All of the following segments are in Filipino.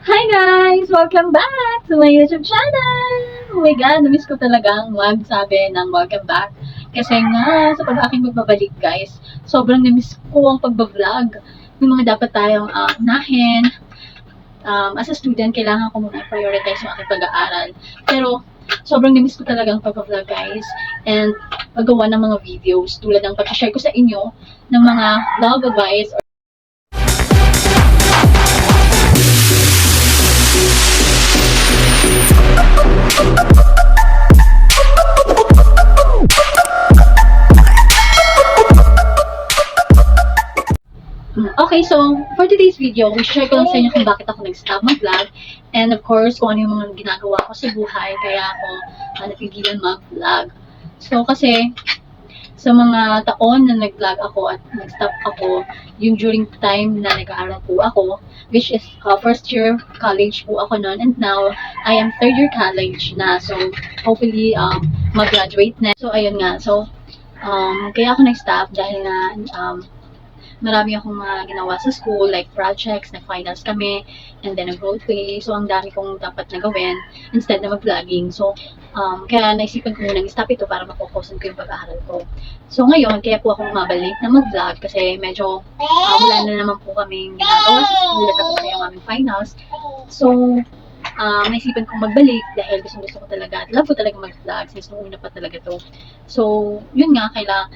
Hi guys! Welcome back to my YouTube channel! Oh my God, namiss ko talagang magsabi ng welcome back. Kasi nga, sa pag-aking magbabalik guys, sobrang namiss ko ang pagbablog. Yung mga dapat tayong unahin. As a student, kailangan ko muna i-prioritize yung aking pag-aaral. Pero, sobrang namiss ko talagang pag-vlog guys. And, paggawa ng mga videos tulad ng pag-share ko sa inyo ng mga vlog advice. Okay, so, for today's video, share ko lang sa inyo kung bakit ako nag-stop mag-vlog. And of course, kung ano yung mga ginagawa ko sa buhay, kaya ako napigilan mag-vlog. So, kasi, sa mga taon na nag-vlog ako at nag-stop ako, yung during time na nag-aaral po ako, which is first year college po ako noon, and now, I am third year college na. So, hopefully, mag-graduate na. So, ayun nga. So, kaya ako nag-stop dahil na, marami akong mga ginawa sa school, like projects, nag-finals kami, and then nag-role play. So, ang dami kong dapat na gawin instead na mag-vlogging. So, kaya naisipan ko munang stop ito para mapokusan ko yung pag-aaral ko. So, ngayon, kaya po ako mabalik na mag-vlog kasi medyo wala na naman po kaming ginagawa sa school at ako na yung aming finals. So, naisipan kong magbalik dahil gusto ko talaga, love ko talaga mag-vlog since nung una pa talaga to. So, yun nga, kaya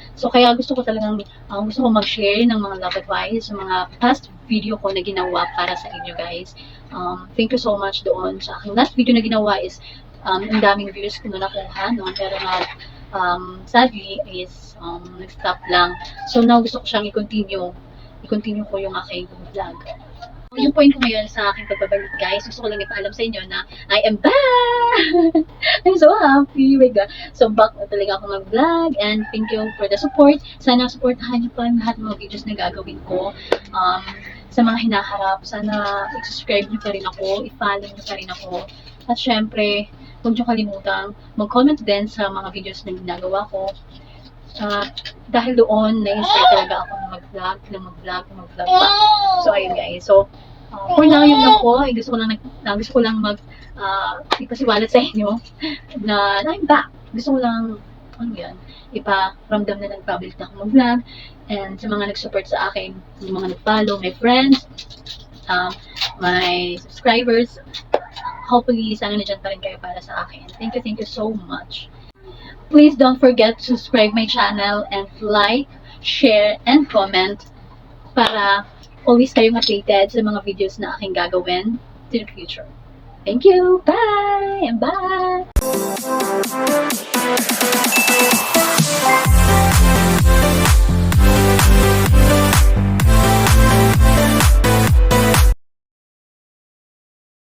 gusto ko talagang, gusto ko mag-share ng mga love advice, sa mga past video ko na ginawa para sa inyo guys. Thank you so much doon sa aking last video na ginawa is, ang daming views ko na nakuha, no? Pero sadly is, nag-stop lang. So, now gusto ko siyang i-continue ko yung aking vlog. Yung point ko ngayon sa aking pagbabalik guys, gusto ko lang ipaalam sa inyo na I am back! I'm so happy! My God. So back na talaga ako mag-vlog and thank you for the support. Sana supportahan niyo pa lahat ng mga videos na gagawin ko. Sa mga hinaharap, sana i-subscribe niyo pa rin ako, i-follow niyo pa rin ako. At syempre, huwag niyo kalimutan mag-comment din sa mga videos na ginagawa ko. Dahil doon, na-inspire talaga ako na mag-vlog pa. So, ayun guys. So, for now, yun lang po. Gusto ko lang ipasiwalat sa inyo na I'm back. Gusto ko lang, iparamdam na nag-public na ako mag-vlog. And sa mga nag-support sa akin, yung mga nag-follow, my friends, my subscribers, hopefully, sana na dyan pa rin kayo para sa akin. Thank you so much. Please don't forget to subscribe my channel and like, share, and comment para always kayong updated sa mga videos na aking gagawin to the future. Thank you! Bye! And bye!